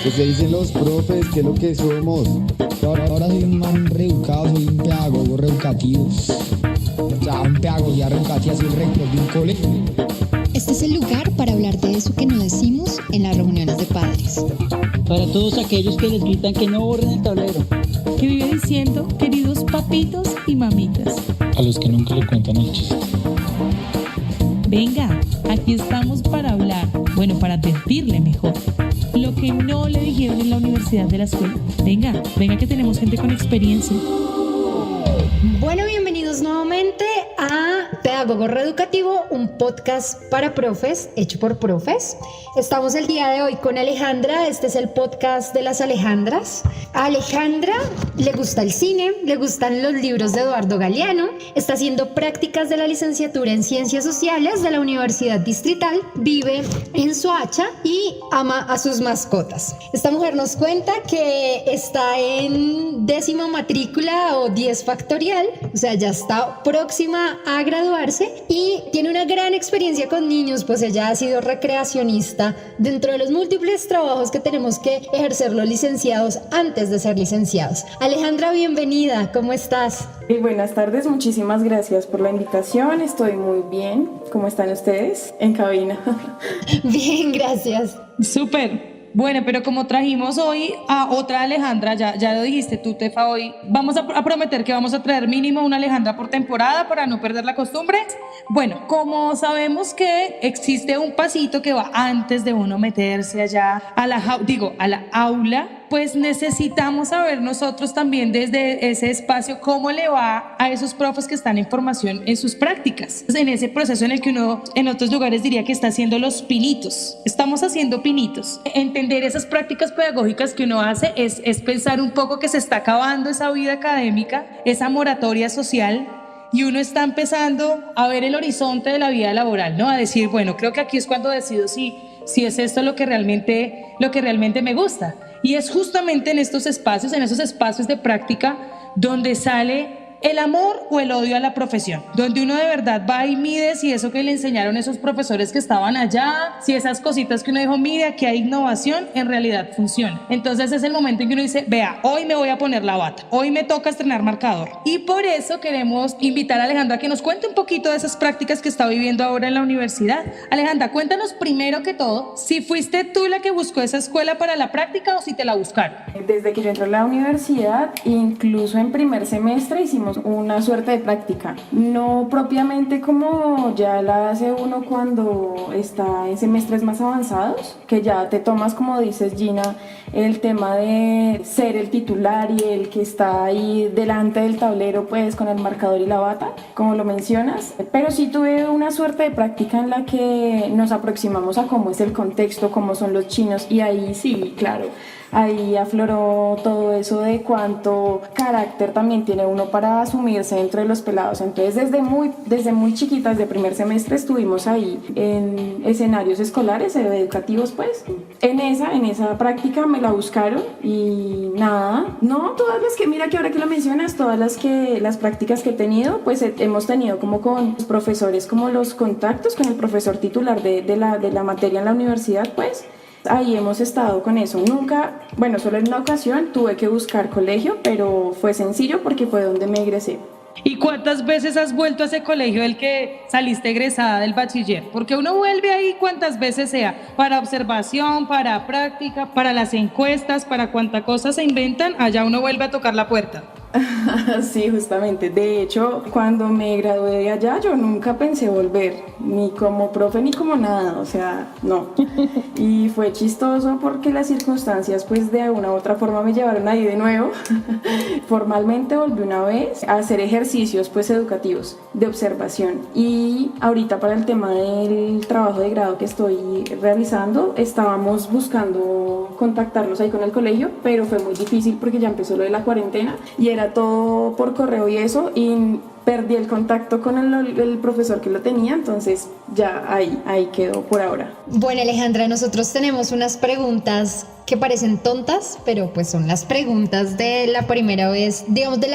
¿Qué se dicen los profes? ¿Qué es lo que somos? Ahora soy un man reeducado, soy un pedagogo reeducativo. O sea, un pedagogía reeducativa, soy el rector de un colegio. Este es el lugar para hablar de eso que no decimos en las reuniones de padres. Para todos aquellos que les gritan que no borren el tablero. Que vive diciendo queridos papitos y mamitas. A los que nunca le cuentan el chiste. Venga, aquí estamos para hablar, bueno, para advertirle mejor, lo que no le dijeron en la universidad de la escuela. Venga que tenemos gente con experiencia. Bueno, bienvenidos nuevamente a Pedagogo Reeducativo, un podcast para profes, hecho por profes. Estamos el día de hoy con Alejandra, este es el podcast de las Alejandras. A Alejandra le gusta el cine, le gustan los libros de Eduardo Galeano, está haciendo prácticas de la licenciatura en Ciencias Sociales de la Universidad Distrital, vive en Soacha y ama a sus mascotas. Esta mujer nos cuenta que está en 10ª matrícula o 10 factorial, o sea, ya está próxima a graduarse y tiene una gran experiencia con niños, pues ella ha sido recreacionista dentro de los múltiples trabajos que tenemos que ejercer los licenciados antes de ser licenciados. Alejandra, bienvenida, ¿cómo estás? Buenas tardes, muchísimas gracias por la invitación, estoy muy bien. ¿Cómo están ustedes en cabina? Bien, gracias. Súper. Bueno, pero como trajimos hoy a otra Alejandra, ya lo dijiste tú, Tefa, hoy vamos a prometer que vamos a traer mínimo una Alejandra por temporada para no perder la costumbre. Bueno, como sabemos que existe un pasito que va antes de uno meterse allá a la aula, pues necesitamos saber nosotros también desde ese espacio cómo le va a esos profes que están en formación en sus prácticas. En ese proceso en el que uno en otros lugares diría que está haciendo los pinitos. Estamos haciendo pinitos. Entender esas prácticas pedagógicas que uno hace es pensar un poco que se está acabando esa vida académica, esa moratoria social, y uno está empezando a ver el horizonte de la vida laboral, ¿no? A decir, bueno, creo que aquí es cuando decido si es esto lo que realmente me gusta. Y es justamente en esos espacios de práctica, donde sale el amor o el odio a la profesión, donde uno de verdad va y mide si eso que le enseñaron esos profesores que estaban allá, si esas cositas que uno dijo, mire, aquí hay innovación, en realidad funciona. Entonces es el momento en que uno dice, vea, hoy me voy a poner la bata, hoy me toca estrenar marcador. Y por eso queremos invitar a Alejandra a que nos cuente un poquito de esas prácticas que está viviendo ahora en la universidad. Alejandra, cuéntanos primero que todo, si fuiste tú la que buscó esa escuela para la práctica o si te la buscaron. Desde que yo entré a la universidad, incluso en primer semestre hicimos una suerte de práctica, no propiamente como ya la hace uno cuando está en semestres más avanzados, que ya te tomas, como dices Gina, el tema de ser el titular y el que está ahí delante del tablero pues con el marcador y la bata, como lo mencionas, pero sí tuve una suerte de práctica en la que nos aproximamos a cómo es el contexto, cómo son los chinos, y ahí sí, claro, ahí afloró todo eso de cuánto carácter también tiene uno para asumirse dentro de los pelados. Entonces desde muy chiquitas, de primer semestre, estuvimos ahí en escenarios escolares, educativos pues. En esa práctica me la buscaron y nada, no, todas las que, mira que ahora que lo mencionas, las prácticas que he tenido, pues hemos tenido como con los profesores, como los contactos con el profesor titular de la materia en la universidad pues. Ahí hemos estado con eso. Nunca, bueno, solo en una ocasión tuve que buscar colegio, pero fue sencillo porque fue donde me egresé. ¿Y cuántas veces has vuelto a ese colegio del que saliste egresada del bachiller? Porque uno vuelve ahí cuantas veces sea, para observación, para práctica, para las encuestas, para cuánta cosa se inventan, allá uno vuelve a tocar la puerta. Sí, justamente. De hecho, cuando me gradué de allá, yo nunca pensé volver, ni como profe ni como nada, o sea, no. Y fue chistoso porque las circunstancias, pues de alguna u otra forma me llevaron ahí de nuevo. Formalmente volví una vez a hacer ejercicios, pues educativos, de observación. Y ahorita para el tema del trabajo de grado que estoy realizando, estábamos buscando contactarnos ahí con el colegio, pero fue muy difícil porque ya empezó lo de la cuarentena y era todo por correo y eso, y perdí el contacto con el profesor que lo tenía, entonces ya ahí quedó por ahora. Bueno, Alejandra, nosotros tenemos unas preguntas que parecen tontas, pero pues son las preguntas de la primera vez, digamos, de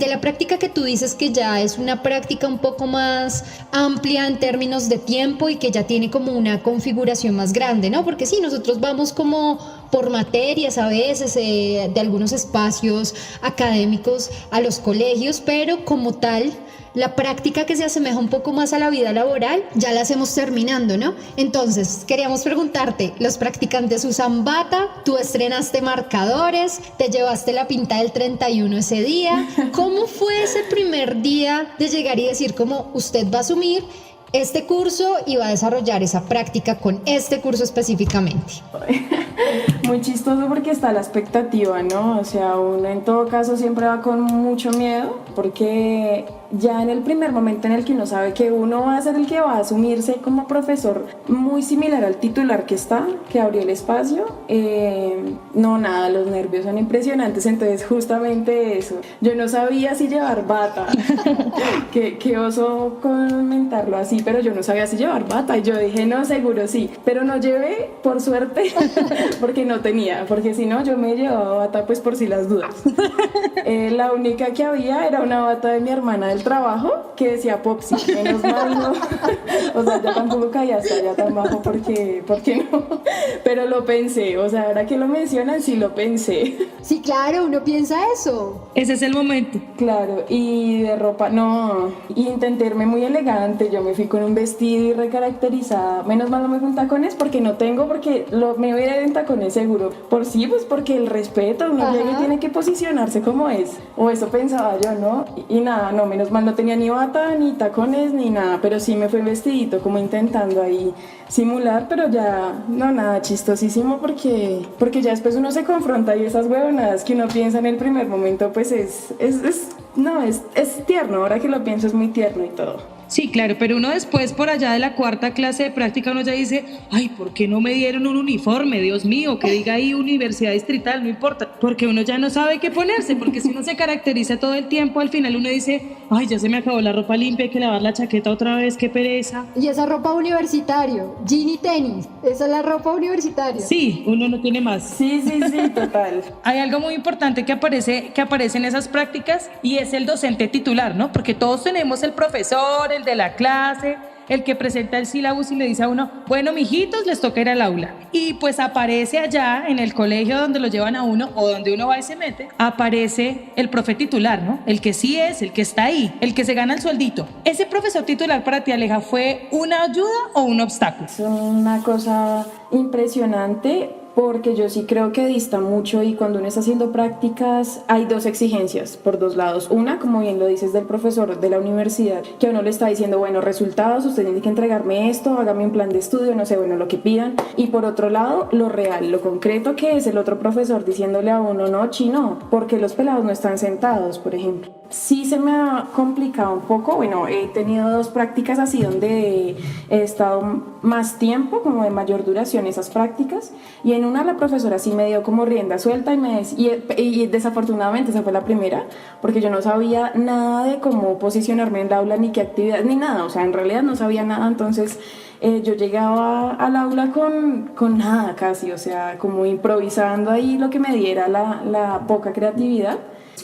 la práctica que tú dices que ya es una práctica un poco más amplia en términos de tiempo y que ya tiene como una configuración más grande, ¿no? Porque sí, nosotros vamos como por materias a veces, de algunos espacios académicos a los colegios, pero como tal, la práctica que se asemeja un poco más a la vida laboral, ya la hacemos terminando, ¿no? Entonces, queríamos preguntarte, ¿los practicantes usan bata? ¿Tú estrenaste marcadores? ¿Te llevaste la pinta del 31 ese día? ¿Cómo fue ese primer día de llegar y decir como usted va a asumir este curso y va a desarrollar esa práctica con este curso específicamente? Muy chistoso porque está la expectativa, ¿no? O sea, uno en todo caso siempre va con mucho miedo porque ya en el primer momento en el que uno sabe que uno va a ser el que va a asumirse como profesor muy similar al titular que abrió el espacio, no, nada, los nervios son impresionantes. Entonces justamente eso, yo no sabía si llevar bata, que oso comentarlo así, pero yo no sabía si llevar bata y yo dije no, seguro sí, pero no llevé por suerte porque no tenía, porque si no yo me llevaba bata pues por si las dudas. La única que había era una bata de mi hermana del trabajo que decía Popsi, menos mal no, o sea, yo tampoco caía hasta allá tan bajo porque no, pero lo pensé, o sea, ahora que lo mencionan sí lo pensé. Sí, claro, uno piensa eso. Ese es el momento. Claro, y de ropa, no, intenté irme muy elegante, yo me fui con un vestido y recaracterizada, menos mal no me fui en tacones porque no tengo, porque me voy a ir en tacones seguro, por sí, pues porque el respeto, uno llega y tiene que posicionarse como es, o eso pensaba yo, ¿no? Y nada, no, menos mal no tenía ni bata, ni tacones, ni nada, pero sí me fue vestidito como intentando ahí simular, pero ya, no, nada, chistosísimo porque ya después uno se confronta y esas huevonadas que uno piensa en el primer momento, pues es tierno, ahora que lo pienso es muy tierno y todo. Sí, claro, pero uno después por allá de la cuarta clase de práctica uno ya dice, ay, ¿por qué no me dieron un uniforme? Dios mío, que diga ahí Universidad Distrital, no importa, porque uno ya no sabe qué ponerse, porque si uno se caracteriza todo el tiempo, al final uno dice, ay, ya se me acabó la ropa limpia, hay que lavar la chaqueta otra vez, qué pereza. Y esa ropa universitario, jean y tenis, esa es la ropa universitaria. Sí, uno no tiene más. Sí, total. Hay algo muy importante que aparece en esas prácticas y es el docente titular, ¿no? Porque todos tenemos el profesor, el de la clase, el que presenta el sílabus y le dice a uno, bueno, mijitos, les toca ir al aula. Y pues aparece allá en el colegio donde lo llevan a uno o donde uno va y se mete, aparece el profe titular, ¿no? El que sí es, el que está ahí, el que se gana el sueldito. ¿Ese profesor titular para ti, Aleja, fue una ayuda o un obstáculo? Es una cosa impresionante porque yo sí creo que dista mucho y cuando uno está haciendo prácticas hay dos exigencias por dos lados. Una, como bien lo dices, del profesor de la universidad, que a uno le está diciendo, bueno, resultados, usted tiene que entregarme esto, hágame un plan de estudio, no sé, bueno, lo que pidan. Y por otro lado, lo real, lo concreto, que es el otro profesor diciéndole a uno, no, chino, porque los pelados no están sentados, por ejemplo. Sí se me ha complicado un poco, bueno, he tenido dos prácticas así donde he estado más tiempo, como de mayor duración esas prácticas, y en una la profesora sí me dio como rienda suelta y desafortunadamente esa fue la primera, porque yo no sabía nada de cómo posicionarme en el aula, ni qué actividad, ni nada, o sea, en realidad no sabía nada, entonces yo llegaba al aula con nada casi, o sea, como improvisando ahí lo que me diera la poca creatividad.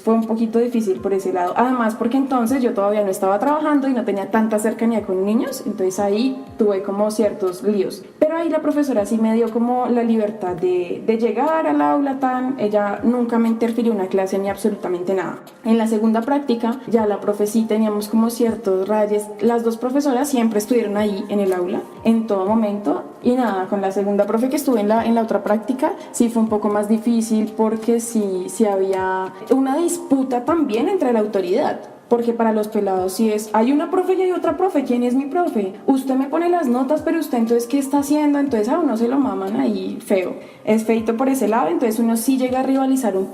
Fue un poquito difícil por ese lado, además porque entonces yo todavía no estaba trabajando y no tenía tanta cercanía con niños, entonces ahí tuve como ciertos líos, pero ahí la profesora sí me dio como la libertad de llegar al aula ella nunca me interfirió en una clase ni absolutamente nada. En la segunda práctica ya la profe sí teníamos como ciertos rayes, las dos profesoras siempre estuvieron ahí en el aula en todo momento y nada, con la segunda profe que estuve en la otra práctica sí fue un poco más difícil porque sí había una disputa también entre la autoridad, porque para los pelados sí hay una profe y hay otra profe, ¿quién es mi profe? Usted me pone las notas, pero usted entonces ¿qué está haciendo? Entonces a uno se lo maman ahí feo, es feito por ese lado, entonces uno sí llega a rivalizar un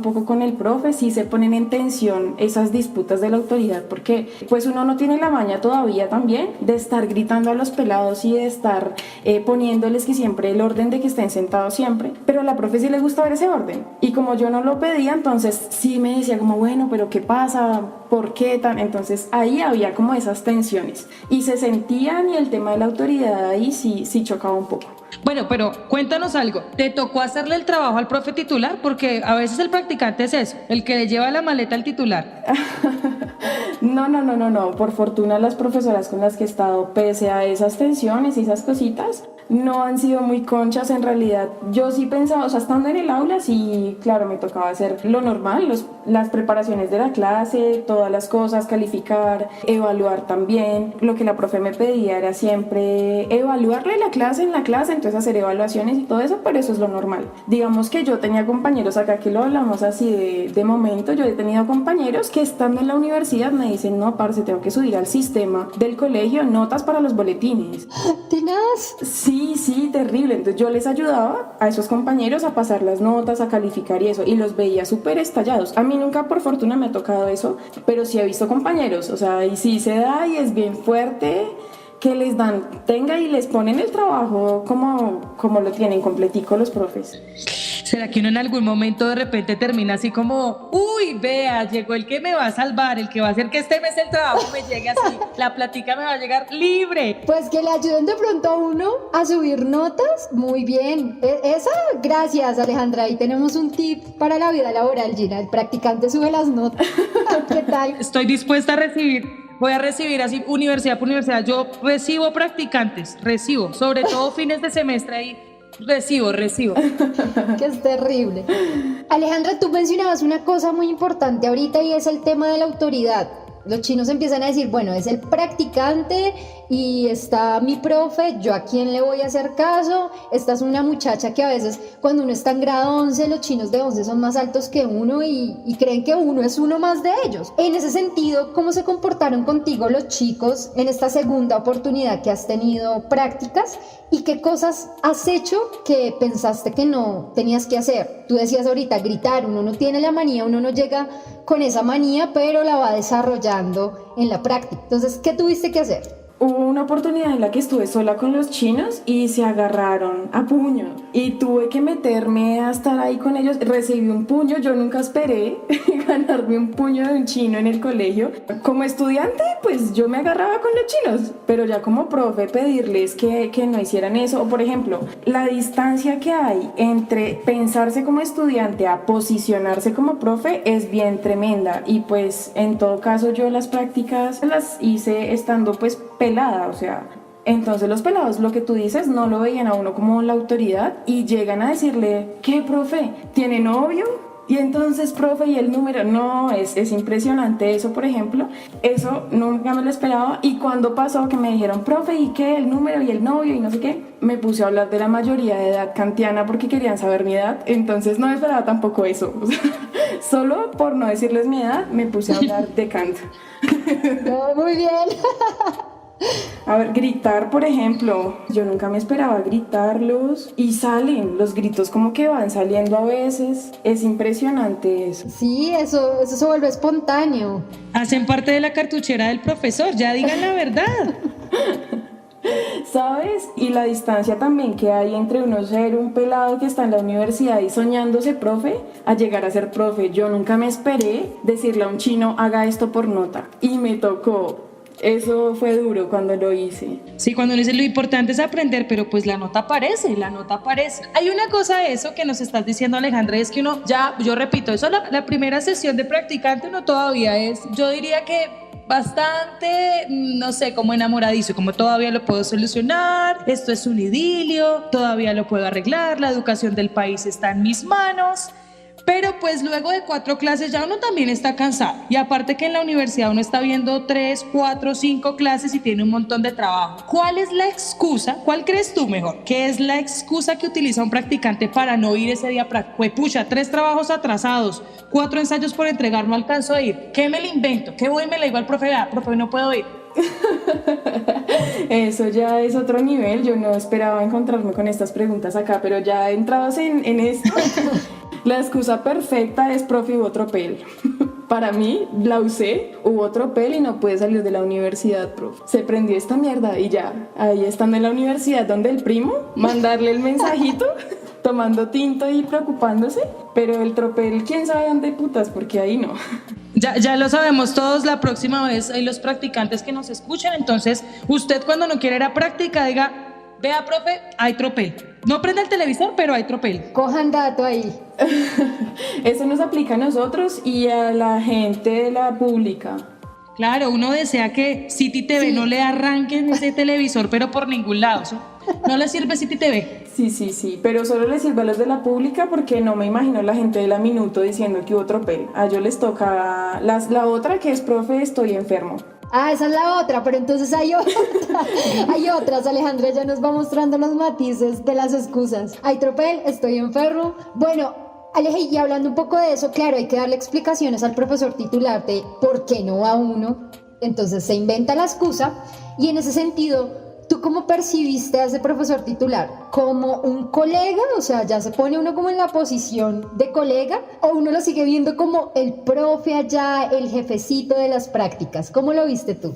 poco con el profe, sí se ponen en tensión esas disputas de la autoridad, porque pues uno no tiene la maña todavía también de estar gritando a los pelados y de estar poniéndoles que siempre el orden de que estén sentados siempre, pero a la profe sí le gusta ver ese orden, y como yo no lo pedía, entonces sí me decía como bueno, pero ¿qué pasa? ¿Por qué tan? Entonces ahí había como esas tensiones y se sentían y el tema de la autoridad ahí sí chocaba un poco. Bueno, pero cuéntanos algo, ¿te tocó hacerle el trabajo al profe titular? Porque a veces el practicante es eso, el que le lleva la maleta al titular. No, por fortuna las profesoras con las que he estado, pese a esas tensiones y esas cositas, no han sido muy conchas en realidad. Yo sí pensaba, o sea, estando en el aula, sí, claro, me tocaba hacer lo normal, las preparaciones de la clase, todas las cosas, calificar, evaluar también. Lo que la profe me pedía era siempre evaluarle la clase en la clase, entonces hacer evaluaciones y todo eso, pero eso es lo normal. Digamos que yo tenía compañeros acá que lo hablamos así de momento, yo he tenido compañeros que estando en la universidad me dicen, no, parce, tengo que subir al sistema del colegio notas para los boletines. ¿Tenaz? Sí, terrible. Entonces yo les ayudaba a esos compañeros a pasar las notas, a calificar y eso, y los veía súper estallados. A mí nunca por fortuna me ha tocado eso, pero sí he visto compañeros, o sea, y sí se da y es bien fuerte que les dan, tenga y les ponen el trabajo como lo tienen completico los profes. ¿Será que uno en algún momento de repente termina así como, uy, vea, llegó el que me va a salvar, el que va a hacer que este mes el trabajo me llegue así, la plática me va a llegar libre? Pues que le ayuden de pronto a uno a subir notas, muy bien. Esa, gracias Alejandra, ahí tenemos un tip para la vida laboral, Gina, el practicante sube las notas. ¿Qué tal? Estoy dispuesta a recibir, voy a recibir así universidad por universidad, yo recibo practicantes, sobre todo fines de semestre ahí. Recibo. Que es terrible. Alejandra, tú mencionabas una cosa muy importante ahorita y es el tema de la autoridad. Los chinos empiezan a decir, bueno, es el practicante y está mi profe, ¿yo a quién le voy a hacer caso? Esta es una muchacha que a veces cuando uno está en grado 11, los chinos de 11 son más altos que uno y creen que uno es uno más de ellos. En ese sentido, ¿cómo se comportaron contigo los chicos en esta segunda oportunidad que has tenido prácticas? ¿Y qué cosas has hecho que pensaste que no tenías que hacer? Tú decías ahorita, gritar, uno no tiene la manía, uno no llega con esa manía, pero la va desarrollando en la práctica. Entonces, ¿qué tuviste que hacer? Hubo una oportunidad en la que estuve sola con los chinos y se agarraron a puño y tuve que meterme a estar ahí con ellos. Recibí un puño, yo nunca esperé ganarme un puño de un chino en el colegio. Como estudiante, pues yo me agarraba con los chinos, pero ya como profe pedirles que no hicieran eso. O por ejemplo, la distancia que hay entre pensarse como estudiante a posicionarse como profe es bien tremenda y pues en todo caso yo las prácticas las hice estando pues pelada, o sea, entonces los pelados, lo que tú dices, no lo veían a uno como la autoridad y llegan a decirle, ¿qué, profe? ¿Tiene novio? Y entonces, profe, y el número, no, es impresionante eso, por ejemplo, eso nunca me lo esperaba y cuando pasó que me dijeron, profe, ¿y qué? El número y el novio y no sé qué, me puse a hablar de la mayoría de edad kantiana porque querían saber mi edad, entonces no me esperaba tampoco eso, o sea, solo por no decirles mi edad me puse a hablar de Kant. No, muy bien. A ver, gritar, por ejemplo, yo nunca me esperaba gritarlos y salen, los gritos como que van saliendo a veces, es impresionante eso. Sí, eso se vuelve espontáneo. Hacen parte de la cartuchera del profesor, ya digan la verdad. ¿Sabes? Y la distancia también que hay entre uno ser un pelado que está en la universidad y soñándose profe, a llegar a ser profe. Yo nunca me esperé decirle a un chino, haga esto por nota, y me tocó. Eso fue duro cuando lo hice. Sí, cuando uno dice lo importante es aprender, pero pues la nota aparece. Hay una cosa de eso que nos estás diciendo, Alejandra, es que uno, ya, yo repito, eso la primera sesión de practicante uno todavía es, yo diría que bastante, no sé, como enamoradizo, como todavía lo puedo solucionar, esto es un idilio, todavía lo puedo arreglar, la educación del país está en mis manos. Pero pues luego de 4 clases ya uno también está cansado. Y aparte que en la universidad uno está viendo 3, 4, 5 clases y tiene un montón de trabajo. ¿Cuál es la excusa? ¿Cuál crees tú mejor? ¿Qué es la excusa que utiliza un practicante para no ir ese día práctico? Pues pucha, 3 trabajos atrasados, 4 ensayos por entregar, no alcanzo a ir. ¿Qué me lo invento? ¿Qué voy y me le digo al profe? Profe, no puedo ir. Eso ya es otro nivel. Yo no esperaba encontrarme con estas preguntas acá, pero ya entrados en esto... La excusa perfecta es profe, hubo tropel. Para mí, la usé, hubo tropel y no pude salir de la universidad, profe. Se prendió esta mierda y ya, ahí estando en la universidad donde el primo, mandarle el mensajito, tomando tinto y preocupándose, pero el tropel, quién sabe dónde putas, porque ahí no. Ya lo sabemos todos, la próxima vez hay los practicantes que nos escuchan, entonces usted cuando no quiere ir a práctica diga, vea, profe, hay tropel. No prenda el televisor, pero hay tropel. Cojan dato ahí. Eso nos aplica a nosotros y a la gente de la pública. Claro, uno desea que City TV no le arranquen ese televisor, pero por ningún lado. No le sirve City TV. Sí, pero solo les sirve a los de la pública porque no me imagino la gente de la Minuto diciendo que hubo tropel. A ellos les toca la otra que es profe, estoy enfermo. Ah, esa es la otra, pero entonces hay otra. Hay otras, Alejandra ya nos va mostrando los matices de las excusas. Hay tropel, estoy enfermo. Bueno, Aleja, y hablando un poco de eso, claro, hay que darle explicaciones al profesor titular de por qué no va uno. Entonces se inventa la excusa y en ese sentido, ¿tú cómo percibiste a ese profesor titular? ¿Como un colega? O sea, ya se pone uno como en la posición de colega, ¿o uno lo sigue viendo como el profe allá, el jefecito de las prácticas? ¿Cómo lo viste tú?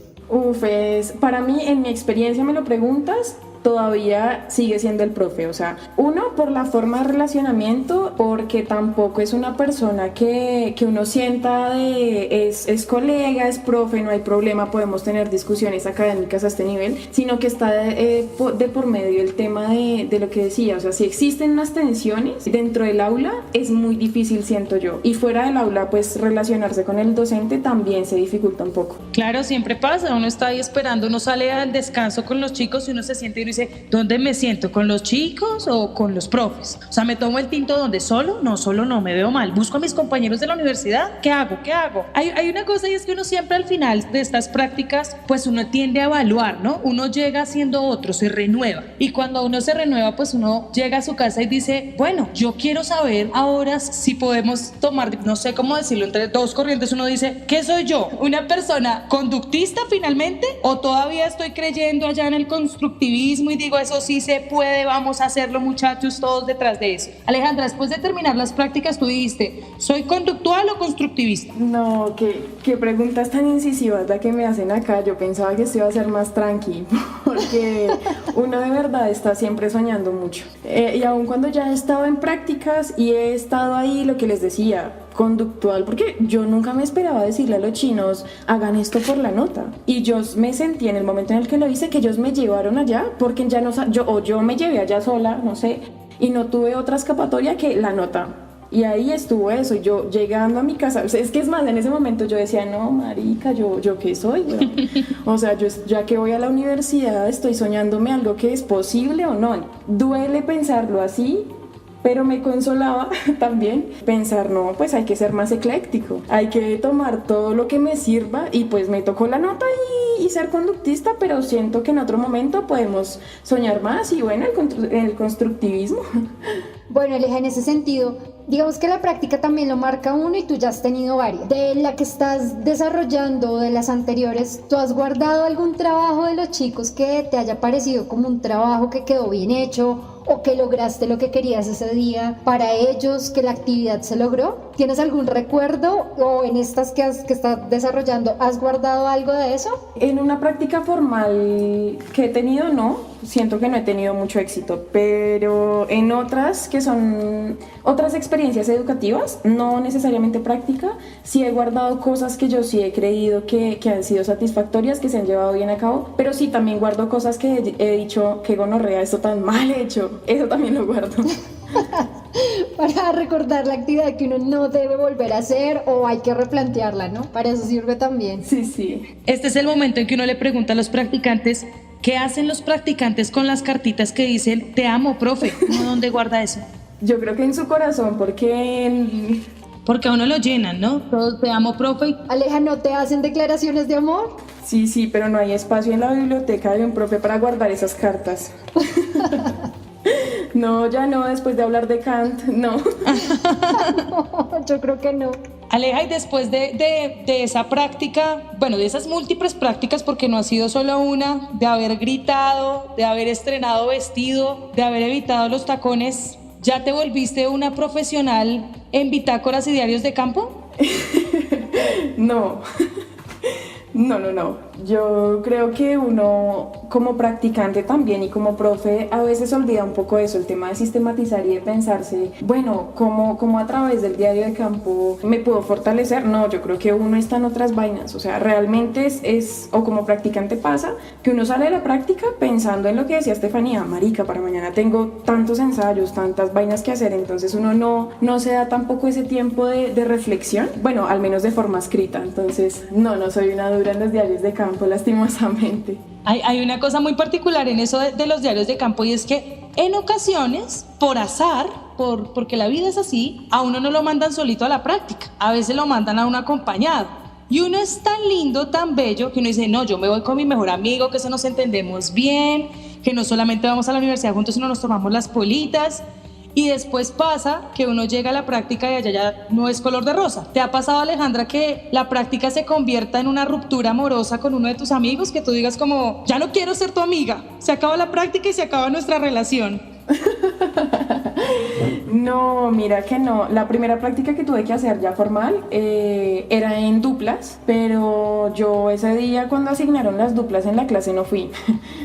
Para mí, en mi experiencia me lo preguntas, todavía sigue siendo el profe, o sea, uno por la forma de relacionamiento, porque tampoco es una persona que uno sienta es colega, es profe, no hay problema, podemos tener discusiones académicas a este nivel, sino que está de por medio el tema de lo que decía, o sea, si existen unas tensiones dentro del aula, es muy difícil, siento yo, y fuera del aula, pues relacionarse con el docente también se dificulta un poco. Claro, siempre pasa, uno está ahí esperando, uno sale al descanso con los chicos y uno se siente y uno dice, ¿dónde me siento? ¿Con los chicos o con los profes? O sea, ¿me tomo el tinto donde solo? No, solo no, me veo mal. ¿Busco a mis compañeros de la universidad? ¿Qué hago? Hay una cosa y es que uno siempre al final de estas prácticas, pues uno tiende a evaluar, ¿no? Uno llega siendo otro, se renueva. Y cuando uno se renueva, pues uno llega a su casa y dice, bueno, yo quiero saber ahora si podemos tomar, no sé cómo decirlo, entre dos corrientes. Uno dice, ¿qué soy yo? ¿Una persona conductista finalmente? ¿O todavía estoy creyendo allá en el constructivismo y digo, eso sí se puede, vamos a hacerlo, muchachos, todos detrás de eso? Alejandra, después de terminar las prácticas, tú dijiste, ¿soy conductual o constructivista? No, qué preguntas tan incisivas la que me hacen acá. Yo pensaba que esto iba a ser más tranqui, porque uno de verdad está siempre soñando mucho. Y aun cuando ya he estado en prácticas y he estado ahí, lo que les decía, conductual, porque yo nunca me esperaba decirle a los chinos, hagan esto por la nota. Y yo me sentí en el momento en el que lo hice que ellos me llevaron allá, porque ya no, yo me llevé allá sola, no sé, y no tuve otra escapatoria que la nota. Y ahí estuvo eso, yo llegando a mi casa, o sea, es que es más, en ese momento yo decía, no, marica, ¿yo qué soy? Bueno, o sea, yo ya que voy a la universidad estoy soñándome algo que es posible o no. Duele pensarlo así, pero me consolaba también pensar, no, pues hay que ser más ecléctico, hay que tomar todo lo que me sirva y pues me tocó la nota y ser conductista, pero siento que en otro momento podemos soñar más y bueno, el constructivismo. Bueno, Aleja, en ese sentido, digamos que la práctica también lo marca uno y tú ya has tenido varias. De la que estás desarrollando, de las anteriores, ¿tú has guardado algún trabajo de los chicos que te haya parecido como un trabajo que quedó bien hecho o que lograste lo que querías ese día para ellos, que la actividad se logró? ¿Tienes algún recuerdo o en estas que estás desarrollando has guardado algo de eso? En una práctica formal que he tenido, no, siento que no he tenido mucho éxito, pero en otras que son otras experiencias educativas, no necesariamente práctica, sí he guardado cosas que yo sí he creído que han sido satisfactorias, que se han llevado bien a cabo, pero sí también guardo cosas que he dicho, que gonorrea, esto tan mal hecho, eso también lo guardo. Para recordar la actividad que uno no debe volver a hacer o hay que replantearla, ¿no? Para eso sirve también. Sí. Este es el momento en que uno le pregunta a los practicantes, ¿qué hacen los practicantes con las cartitas que dicen, te amo, profe? ¿Uno dónde guarda eso? Yo creo que en su corazón, porque a uno lo llenan, ¿no? Todos te amo, profe. Aleja, ¿no te hacen declaraciones de amor? Sí, pero no hay espacio en la biblioteca de un profe para guardar esas cartas. No, ya no, después de hablar de Kant, no. No, yo creo que no. Aleja, y después de esa práctica, bueno, de esas múltiples prácticas, porque no ha sido solo una, de haber gritado, de haber estrenado vestido, de haber evitado los tacones, ¿ya te volviste una profesional en bitácoras y diarios de campo? No. Yo creo que uno como practicante también y como profe a veces olvida un poco eso, el tema de sistematizar y de pensarse, bueno, ¿cómo a través del diario de campo me puedo fortalecer? No, yo creo que uno está en otras vainas, o sea, realmente o como practicante pasa que uno sale de la práctica pensando en lo que decía Estefanía, marica, para mañana tengo tantos ensayos, tantas vainas que hacer, entonces uno no se da tampoco ese tiempo de reflexión, bueno, al menos de forma escrita, entonces no soy una dura en los diarios de campo, lastimosamente. Hay una cosa muy particular en eso de los diarios de campo, y es que en ocasiones, por azar, porque la vida es así, a uno no lo mandan solito a la práctica, a veces lo mandan a uno acompañado. Y uno es tan lindo, tan bello, que uno dice, no, yo me voy con mi mejor amigo, que se nos entendemos bien, que no solamente vamos a la universidad juntos, sino nos tomamos las politas. Y después pasa que uno llega a la práctica y allá ya no es color de rosa. ¿Te ha pasado, Alejandra, que la práctica se convierta en una ruptura amorosa con uno de tus amigos? Que tú digas como, ya no quiero ser tu amiga, se acaba la práctica y se acaba nuestra relación. No, mira que no. La primera práctica que tuve que hacer ya formal era en duplas, pero yo ese día cuando asignaron las duplas en la clase no fui.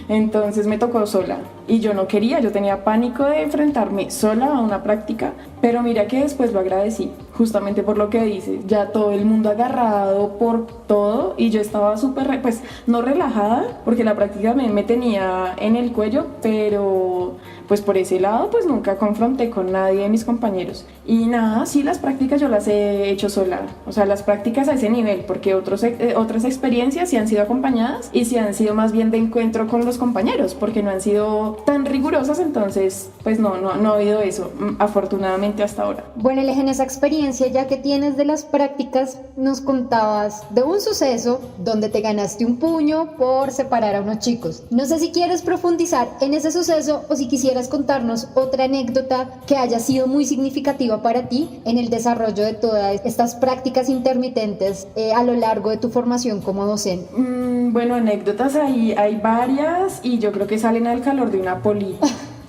Entonces me tocó sola y yo no quería, yo tenía pánico de enfrentarme sola a una práctica, pero mira que después lo agradecí, justamente por lo que dices, ya todo el mundo agarrado por todo y yo estaba súper, pues no relajada, porque la práctica me tenía en el cuello, pero pues por ese lado pues nunca confronté con nadie de mis compañeros. Y nada, sí, las prácticas yo las he hecho sola, o sea, las prácticas a ese nivel, porque otras experiencias sí han sido acompañadas y sí han sido más bien de encuentro con los compañeros, porque no han sido tan rigurosas, entonces pues no ha habido eso, afortunadamente hasta ahora. Bueno, Aleja, en esa experiencia ya que tienes de las prácticas, nos contabas de un suceso donde te ganaste un puño por separar a unos chicos. No sé si quieres profundizar en ese suceso o si quisieras contarnos otra anécdota que haya sido muy significativa para ti en el desarrollo de todas estas prácticas intermitentes a lo largo de tu formación como docente. Bueno, anécdotas hay varias y yo creo que salen al calor de una polita.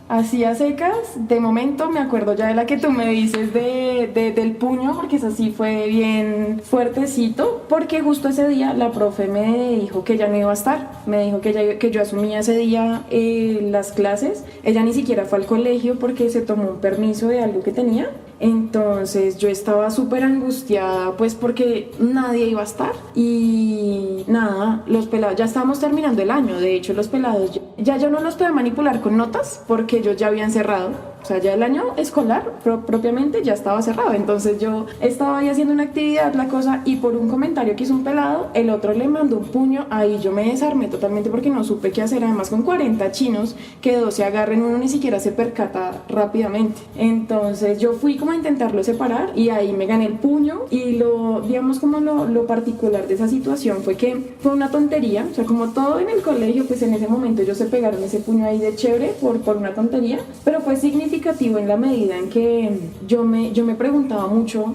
Así a secas, de momento me acuerdo ya de la que tú me dices del puño, porque esa sí fue bien fuertecito, porque justo ese día la profe me dijo que ella no iba a estar, me dijo que yo asumía ese día las clases, ella ni siquiera fue al colegio porque se tomó un permiso de algo que tenía, entonces yo estaba súper angustiada pues porque nadie iba a estar y nada, los pelados, ya estábamos terminando el año, de hecho los pelados ya yo no los podía manipular con notas porque ellos ya habían cerrado, o sea, ya el año escolar propiamente ya estaba cerrado, entonces yo estaba ahí haciendo una actividad, la cosa, y por un comentario que hizo un pelado, el otro le mandó un puño, ahí yo me desarmé totalmente porque no supe qué hacer, además con 40 chinos, que dos se agarren, uno ni siquiera se percata rápidamente, entonces yo fui como a intentarlo separar y ahí me gané el puño y digamos como lo particular de esa situación fue que fue una tontería, o sea, como todo en el colegio, pues en ese momento ellos se pegaron ese puño ahí de chévere por una tontería, pero fue significativo en la medida en que yo me preguntaba mucho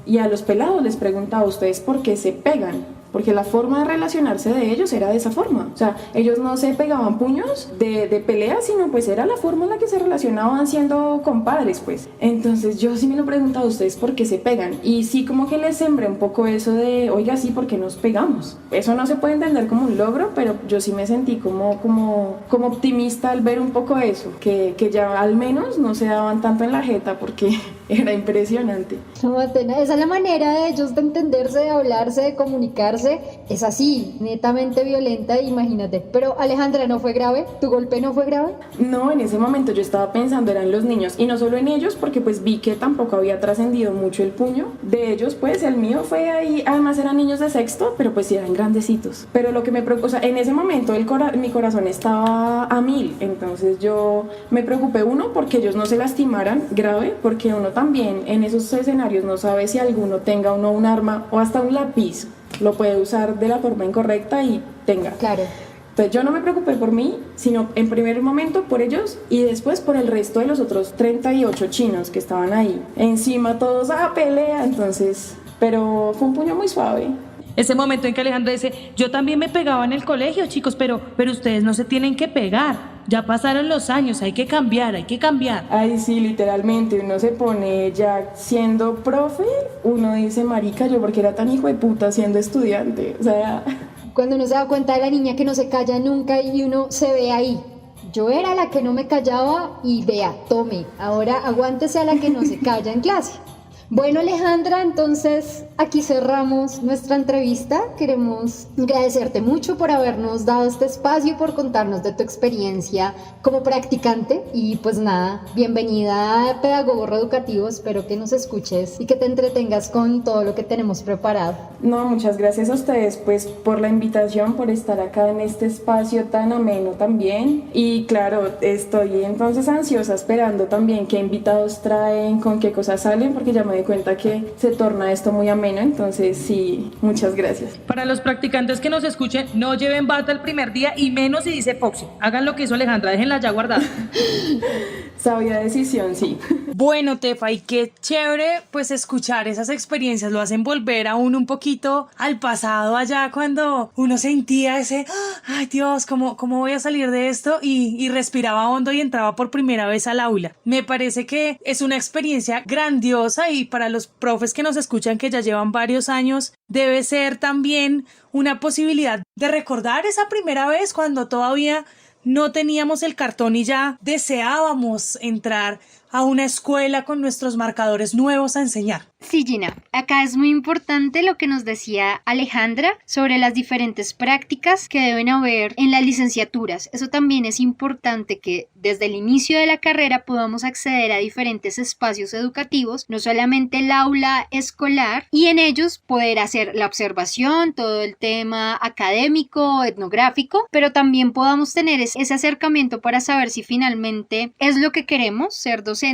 y a los pelados les preguntaba a ustedes por qué se pegan, porque la forma de relacionarse de ellos era de esa forma, o sea, ellos no se pegaban puños de pelea, sino pues era la forma en la que se relacionaban siendo compadres, pues. Entonces yo sí me lo preguntaba a ustedes por qué se pegan, y sí como que les sembré un poco eso de, oiga, sí, ¿por qué nos pegamos? Eso no se puede entender como un logro, pero yo sí me sentí como optimista al ver un poco eso, que ya al menos no se daban tanto en la jeta, porque era impresionante. No, esa es la manera de ellos de entenderse, de hablarse, de comunicarse. Es así, netamente violenta, imagínate. Pero Alejandra, ¿no fue grave? ¿Tu golpe no fue grave? No, en ese momento yo estaba pensando eran los niños, y no solo en ellos, porque pues vi que tampoco había trascendido mucho el puño de ellos, pues el mío fue ahí, además eran niños de sexto, pero pues sí eran grandecitos. Pero lo que me preocupó, o sea, en ese momento mi corazón estaba a 1000, entonces yo me preocupé, uno, porque ellos no se lastimaran grave, porque uno también en esos escenarios no sabe si alguno tenga o no un arma o hasta un lápiz, lo puede usar de la forma incorrecta y tenga. Claro. Entonces yo no me preocupé por mí, sino en primer momento por ellos y después por el resto de los otros 38 chinos que estaban ahí. Encima todos a pelea, entonces, pero fue un puño muy suave. Ese momento en que Alejandra dice, yo también me pegaba en el colegio, chicos, pero ustedes no se tienen que pegar. Ya pasaron los años, hay que cambiar, hay que cambiar. Ay, sí, literalmente, uno se pone ya siendo profe, uno dice, marica, yo porque era tan hijo de puta siendo estudiante, o sea... Cuando uno se da cuenta de la niña que no se calla nunca y uno se ve ahí. Yo era la que no me callaba y vea, tome, ahora aguántese a la que no se calla en clase. Bueno, Alejandra, entonces aquí cerramos nuestra entrevista. Queremos agradecerte mucho por habernos dado este espacio, por contarnos de tu experiencia como practicante y pues nada, bienvenida a Pedagogo Reeducativo. Espero que nos escuches y que te entretengas con todo lo que tenemos preparado. No, muchas gracias a ustedes pues por la invitación, por estar acá en este espacio tan ameno también. Y claro, estoy entonces ansiosa esperando también qué invitados traen, con qué cosas salen, porque ya me di cuenta que se torna esto muy ameno. Entonces sí, muchas gracias. Para los practicantes que nos escuchen, no lleven bata el primer día y menos si dice Foxy. Hagan lo que hizo Alejandra, déjenla ya guardada. Sabia decisión, sí. Bueno, Tefa, y qué chévere pues escuchar esas experiencias, lo hacen volver a uno un poquito al pasado, allá cuando uno sentía ese, ay Dios, ¿cómo voy a salir de esto? Y respiraba hondo y entraba por primera vez al aula. Me parece que es una experiencia grandiosa y para los profes que nos escuchan que ya llevan varios años, debe ser también una posibilidad de recordar esa primera vez cuando todavía no teníamos el cartón y ya deseábamos entrar a una escuela con nuestros marcadores nuevos a enseñar. Sí, Gina, acá es muy importante lo que nos decía Alejandra sobre las diferentes prácticas que deben haber en las licenciaturas. Eso también es importante, que desde el inicio de la carrera podamos acceder a diferentes espacios educativos, no solamente el aula escolar, y en ellos poder hacer la observación, todo el tema académico, etnográfico, pero también podamos tener ese acercamiento para saber si finalmente es lo que queremos, ser docentes.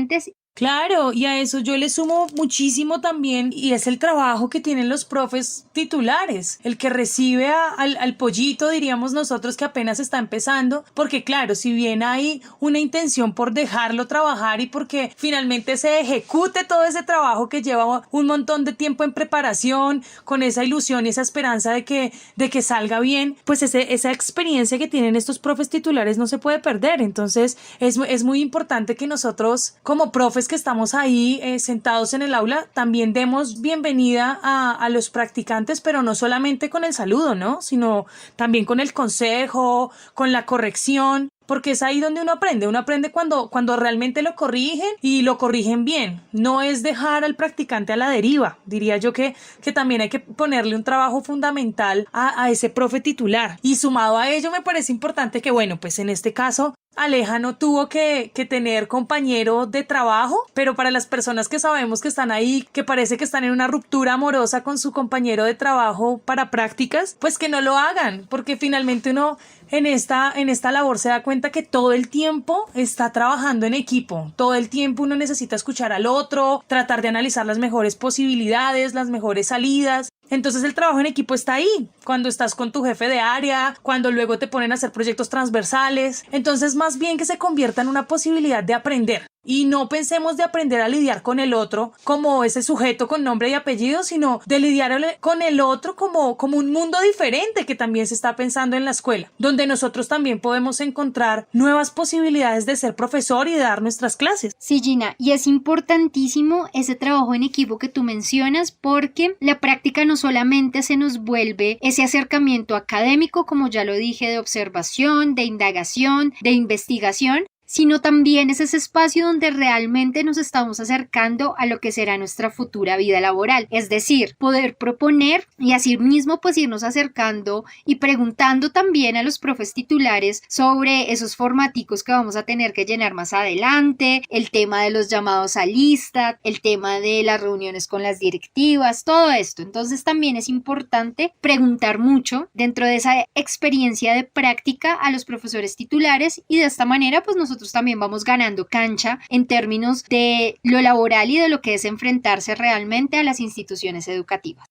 Claro, y a eso yo le sumo muchísimo también, y es el trabajo que tienen los profes titulares, el que recibe al pollito, diríamos nosotros, que apenas está empezando, porque claro, si bien hay una intención por dejarlo trabajar y porque finalmente se ejecute todo ese trabajo que lleva un montón de tiempo en preparación, con esa ilusión y esa esperanza de que salga bien, pues esa experiencia que tienen estos profes titulares no se puede perder. Entonces es muy importante que nosotros como profes que estamos ahí sentados en el aula también demos bienvenida a los practicantes, pero no solamente con el saludo, ¿no? Sino también con el consejo, con la corrección, porque es ahí donde uno aprende cuando realmente lo corrigen y lo corrigen bien. No es dejar al practicante a la deriva. Diría yo que también hay que ponerle un trabajo fundamental a ese profe titular. Y sumado a ello me parece importante que, bueno, pues en este caso Aleja no tuvo que tener compañero de trabajo, pero para las personas que sabemos que están ahí, que parece que están en una ruptura amorosa con su compañero de trabajo para prácticas, pues que no lo hagan, porque finalmente uno en esta labor se da cuenta que todo el tiempo está trabajando en equipo, todo el tiempo uno necesita escuchar al otro, tratar de analizar las mejores posibilidades, las mejores salidas. Entonces el trabajo en equipo está ahí, cuando estás con tu jefe de área, cuando luego te ponen a hacer proyectos transversales. Entonces más bien que se convierta en una posibilidad de aprender. Y no pensemos de aprender a lidiar con el otro como ese sujeto con nombre y apellido, sino de lidiar con el otro como un mundo diferente que también se está pensando en la escuela, donde nosotros también podemos encontrar nuevas posibilidades de ser profesor y de dar nuestras clases. Sí, Gina, y es importantísimo ese trabajo en equipo que tú mencionas, porque la práctica no solamente se nos vuelve ese acercamiento académico, como ya lo dije, de observación, de indagación, de investigación, sino también es ese espacio donde realmente nos estamos acercando a lo que será nuestra futura vida laboral, es decir, poder proponer y así mismo pues irnos acercando y preguntando también a los profes titulares sobre esos formaticos que vamos a tener que llenar más adelante, el tema de los llamados a lista, el tema de las reuniones con las directivas, todo esto. Entonces también es importante preguntar mucho dentro de esa experiencia de práctica a los profesores titulares, y de esta manera pues nosotros también vamos ganando cancha en términos de lo laboral y de lo que es enfrentarse realmente a las instituciones educativas.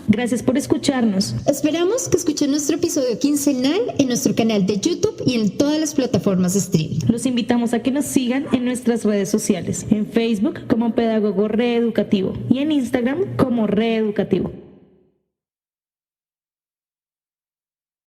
Gracias por escucharnos. Esperamos que escuchen nuestro episodio quincenal en nuestro canal de YouTube y en todas las plataformas de streaming. Los invitamos a que nos sigan en nuestras redes sociales, en Facebook como Pedagogo Reeducativo y en Instagram como Reeducativo.